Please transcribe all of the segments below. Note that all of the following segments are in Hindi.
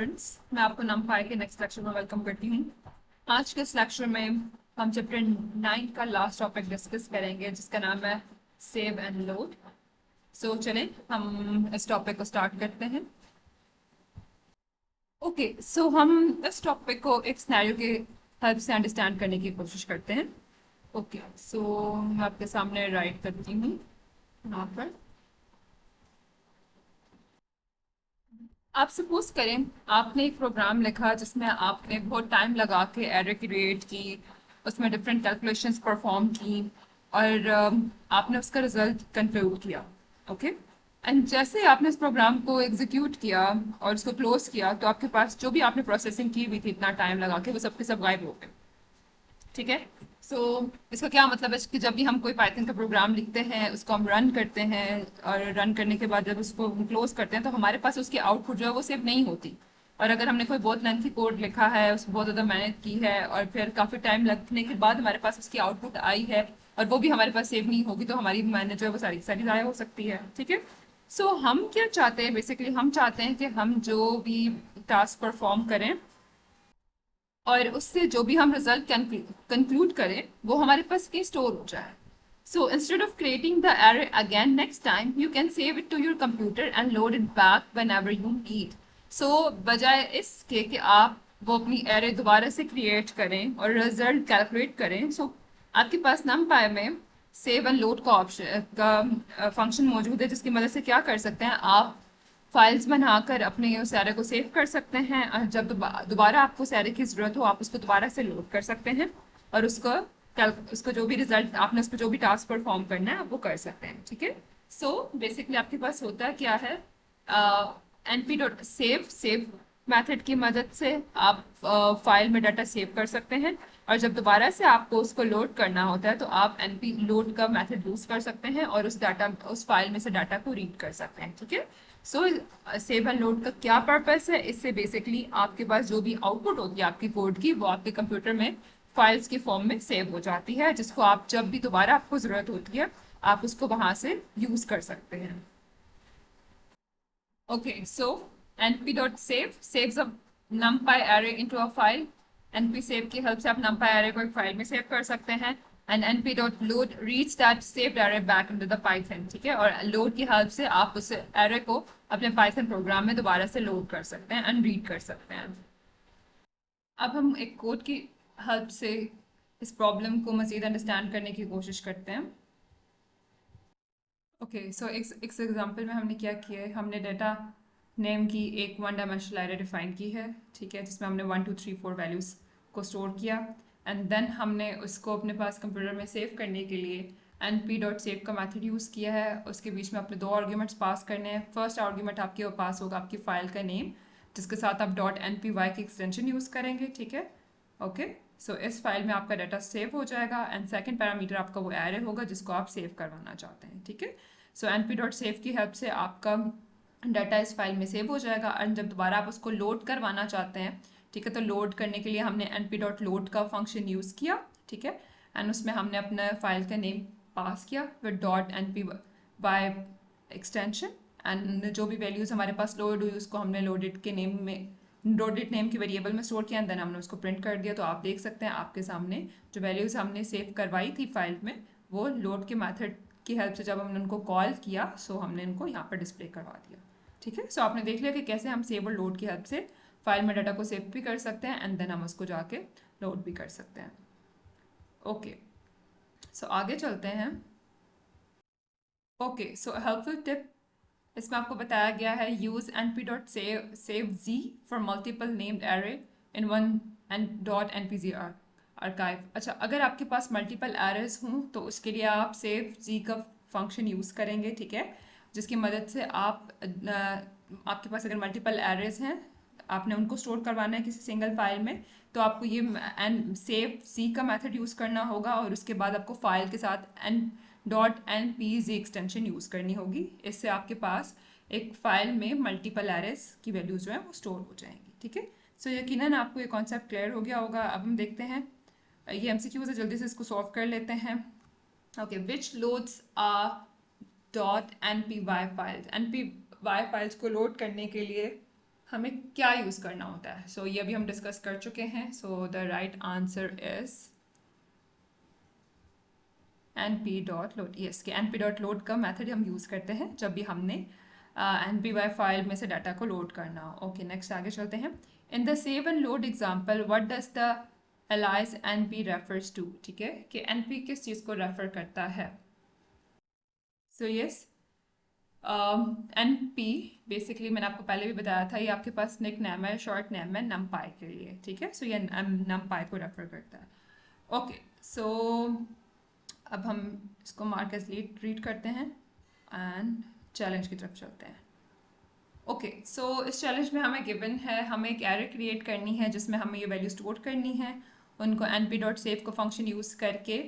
स्टूडेंट्स, मैं आपको नमपाई के नेक्स्ट लेक्चर में वेलकम करती हूँ। आज के इस लेक्चर में हम चैप्टर 9 का लास्ट टॉपिक डिस्कस करेंगे जिसका नाम है सेव एंड लोड। सो चलें हम इस टॉपिक को स्टार्ट करते हैं। ओके, सो हम इस टॉपिक को एक सिनेरियो के हेल्प से अंडरस्टैंड करने की कोशिश करते हैं। ओके, सो मैं आपके सामने राइट करती हूँ यहाँ पर। आप सपोज करें आपने एक प्रोग्राम लिखा जिसमें आपने बहुत टाइम लगा के एरर क्रिएट की, उसमें डिफरेंट कैलकुलेशंस परफॉर्म की और आपने उसका रिजल्ट कंक्लूड किया। ओके, एंड जैसे ही आपने इस प्रोग्राम को एग्जीक्यूट किया और उसको क्लोज किया तो आपके पास जो भी आपने प्रोसेसिंग की हुई थी इतना टाइम लगा के वो सब के सब गायब हो गए। ठीक है। सो इसका क्या मतलब है कि जब भी हम कोई पाइथन का प्रोग्राम लिखते हैं उसको हम रन करते हैं और रन करने के बाद जब उसको क्लोज करते हैं तो हमारे पास उसकी आउटपुट जो है वो सेव नहीं होती। और अगर हमने कोई बहुत लेंथी कोड लिखा है, उसको बहुत ज़्यादा मेहनत की है और फिर काफ़ी टाइम लगने के बाद हमारे पास उसकी आउटपुट आई है और वो भी हमारे पास सेव नहीं होगी तो हमारी मेहनत जो है वो सारी सारी ज़ाया हो सकती है। ठीक है। सो हम क्या चाहते हैं, बेसिकली हम चाहते हैं कि हम जो भी टास्क परफॉर्म करें और उससे जो भी हम रिजल्ट कंक्लूड करें वो हमारे पास के स्टोर हो जाए। So instead of creating the array again next time, you can save it to your computer and load it back whenever you need. So बजाय इसके कि आप वो अपनी एरे दोबारा से क्रिएट करें और रिजल्ट कैलकुलेट करें, so आपके पास numpy में सेव एंड लोड का ऑप्शन का फंक्शन मौजूद है जिसकी मदद से क्या कर सकते हैं आप फाइल्स बनाकर अपने उस एरे को सेव कर सकते हैं और जब दोबारा आपको उस एरे की ज़रूरत हो आप उसको दोबारा से लोड कर सकते हैं और उसको जो भी रिजल्ट आपने उसको जो भी टास्क परफॉर्म करना है आप वो कर सकते हैं। ठीक है। सो बेसिकली आपके पास होता क्या है, NP dot save save method की मदद से आप फाइल में डाटा सेव कर सकते हैं और जब दोबारा से आपको उसको लोड करना होता है तो आप एनपी लोड का मेथड यूज कर सकते हैं और उस फाइल में से डाटा को रीड कर सकते हैं। ठीक है। सो सेव एंड लोड का क्या पर्पस है, इससे बेसिकली आपके पास जो भी आउटपुट होती है आपकी कोड की वो आपके कंप्यूटर में फाइल्स के फॉर्म में सेव हो जाती है जिसको आप जब भी दोबारा आपको जरूरत होती है आप उसको वहां से यूज कर सकते हैं। Okay, so np.save saves a numpy array into a file। np save की हेल्प से आप numpy array को एक फाइल में सेव कर सकते हैं and np.load reads that saved array back into the python। ठीक है। और लोड की हेल्प से आप उस एरे को अपने पाइथन प्रोग्राम में दोबारा से लोड कर सकते हैं एंड रीड कर सकते हैं। अब हम एक कोड की हेल्प से इस प्रॉब्लम को मज़ीद अंडरस्टैंड करने की कोशिश करते हैं। ओके, सो इस एग्जांपल में हमने क्या किया है, हमने डाटा नेम की एक वन डायमेंशनल एरे डिफाइन की है। ठीक है, जिसमें हमने 1 2 3 4 वैल्यूज़ को स्टोर किया एंड देन हमने उसको अपने पास कंप्यूटर में सेव करने के लिए np.save का मेथड यूज़ किया है। उसके बीच में अपने दो आर्ग्यूमेंट्स पास करने हैं। फर्स्ट आर्ग्यूमेंट आपके पास होगा आपकी फाइल का नेम जिसके साथ आप .npy की एक्सटेंशन यूज़ करेंगे। ठीक है। ओके, सो इस फाइल में आपका डाटा सेव हो जाएगा एंड सेकंड पैरामीटर आपका वो एरे होगा जिसको आप सेव करवाना चाहते हैं। ठीक है। सो np.save की हेल्प से आपका डाटा इस फाइल में सेव हो जाएगा एंड जब दोबारा आप उसको लोड करवाना चाहते हैं, ठीक है, तो लोड करने के लिए हमने np.load का फंक्शन यूज़ किया। ठीक है। एंड उसमें हमने अपना फाइल का नेम पास किया विद .npy एक्सटेंशन एंड जो भी वैल्यूज़ हमारे पास लोड हुई उसको हमने लोडेड के नेम में लोडेड नेम की वेरिएबल में स्टोर किया एंड देन हमने उसको प्रिंट कर दिया। तो आप देख सकते हैं आपके सामने जो वैल्यूज़ हमने सेव करवाई थी फाइल में वो लोड के मेथड की हेल्प से जब हमने उनको कॉल किया सो हमने इनको यहाँ पर डिस्प्ले करवा दिया। ठीक है। सो आपने देख लिया कि कैसे हम सेव और लोड की हेल्प से फाइल में डाटा को सेव भी कर सकते हैं एंड देन हम उसको जाके लोड भी कर सकते हैं। ओके, सो आगे चलते हैं। ओके, सो हेल्पफुल टिप इसमें आपको बताया गया है use np.save z for multiple named array in one and .npz archive. अच्छा, अगर आपके पास मल्टीपल एरेज हों तो उसके लिए आप सेव जी का फंक्शन यूज़ करेंगे। ठीक है, जिसकी मदद से आपके पास अगर मल्टीपल एरेज हैं आपने उनको स्टोर करवाना है किसी सिंगल फाइल में तो आपको ये एन सेव सी का मेथड यूज़ करना होगा और उसके बाद आपको फाइल के साथ .npz एक्सटेंशन यूज़ करनी होगी। इससे आपके पास एक फाइल में मल्टीपल एरेज की वैल्यूज जो है वो स्टोर हो जाएंगी। ठीक है। सो यकीनन आपको ये कॉन्सेप्ट क्लियर हो गया होगा। अब हम देखते हैं ये एमसीक्यूज है, जल्दी से इसको सॉल्व कर लेते हैं। Okay, which loads .npy files. npy files को लोड करने के लिए हमें क्या यूज़ करना होता है। सो ये अभी हम डिस्कस कर चुके हैं। So the right answer is an P dot load. Yes, कि एन पी डॉट लोड का मेथड हम यूज़ करते हैं जब भी हमने एन पी वाई फाइल में से डाटा को लोड करना हो। ओके, नेक्स्ट आगे चलते हैं। In the save and load example what does the alias N P refers to. ठीक है, कि एन पी किस चीज़ को रेफर करता है। So yes, N P basically मैंने आपको पहले भी बताया था, ये आपके पास निक नेम है, शॉर्ट नेम है नम पाई के लिए। ठीक है, सो ये नम पाई को रेफर करता है। ओके, सो अब हम इसको मार्क एज रीड करते हैं एंड चैलेंज की तरफ चलते हैं। ओके, सो इस चैलेंज में हमें गिवन है, हमें एक एरे क्रिएट करनी है जिसमें हमें ये वैल्यू स्टोर करनी है, उनको एन पी डॉट सेव का फंक्शन यूज़ करके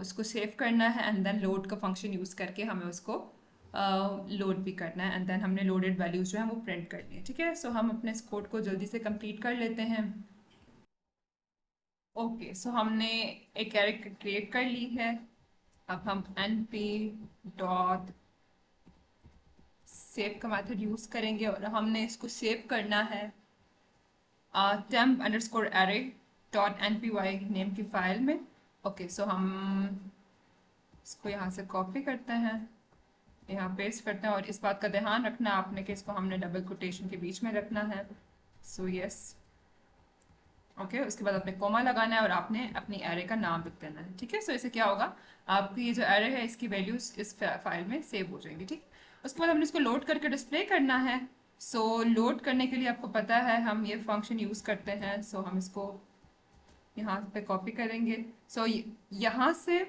उसको सेव करना है, एंड देन लोड का फंक्शन यूज़ करके हमें उसको लोड भी करना है, एंड देन हमने लोडेड वैल्यूज़ जो है वो प्रिंट करनी है। ठीक है, सो हम अपने इस कोड को जल्दी से कंप्लीट कर लेते हैं। ओके, सो हमने एक एरे क्रिएट कर ली है। अब हम एन पी डॉट सेव का मेथड यूज़ करेंगे और हमने इसको सेव करना है temp underscore array dot N P Y name की फाइल में। ओके, सो हम इसको यहाँ से कॉपी करते हैं, यहाँ पेस्ट करते हैं, और इस बात का ध्यान रखना आपने कि इसको हमने डबल कोटेशन के बीच में रखना है। सो यस, ओके, उसके बाद आपने कोमा लगाना है और आपने अपनी एरे का नाम लिख देना है। ठीक है, सो इससे क्या होगा, आपकी ये जो एरे है इसकी वैल्यूज इस फाइल में सेव हो जाएंगी। ठीक, उसके बाद हमने इसको लोड करके डिस्प्ले करना है। सो लोड करने के लिए आपको पता है हम ये फंक्शन यूज़ करते हैं। सो हम इसको यहाँ पे कॉपी करेंगे। सो यहाँ से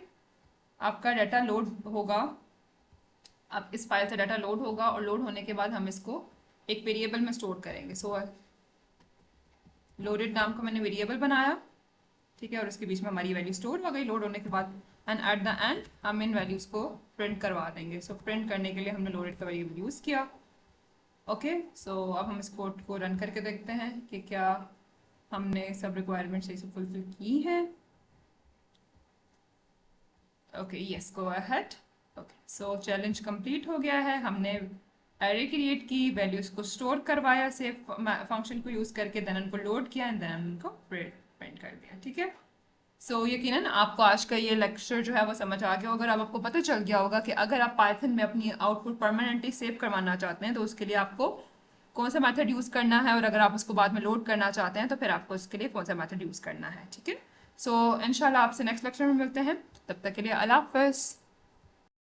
आपका डाटा लोड होगा, अब इस फाइल से डाटा लोड होगा और लोड होने के बाद हम इसको एक वेरिएबल में स्टोर करेंगे। सो लोडेड नाम का मैंने वेरिएबल बनाया। ठीक है, और उसके बीच में हमारी वैल्यू स्टोर हो गई लोड होने के बाद, एंड एट द एंड हम इन वैल्यूज़ को प्रिंट करवा देंगे। सो प्रिंट करने के लिए हमने लोडेड का वेरिएबल यूज़ किया। ओके, सो अब हम इस कोड को रन करके देखते हैं कि क्या हमने सब रिक्वायरमेंट सही से फुलफिल की हैं। Okay, yes, go ahead. Okay, सो चैलेंज कंप्लीट हो गया है। हमने एरे क्रिएट की, वैल्यूज को स्टोर करवाया सेव फंक्शन को यूज़ करके, देन उनको लोड किया एंड देन उनको प्रिंट कर दिया। ठीक है, सो यकीनन आपको आज का ये लेक्चर जो है वो समझ आ गया होगा। अब आपको पता चल गया होगा कि अगर आप पाइथन में अपनी आउटपुट परमानेंटली सेव करवाना चाहते हैं तो उसके लिए आपको कौन सा मेथड यूज़ करना है, और अगर आप उसको बाद में लोड करना चाहते हैं तो फिर आपको उसके लिए कौन सा मेथड यूज़ करना है। ठीक है, सो इंशाल्लाह आपसे नेक्स्ट लेक्चर में मिलते हैं, तब तक के लिए अल्लाह हाफ़िज़।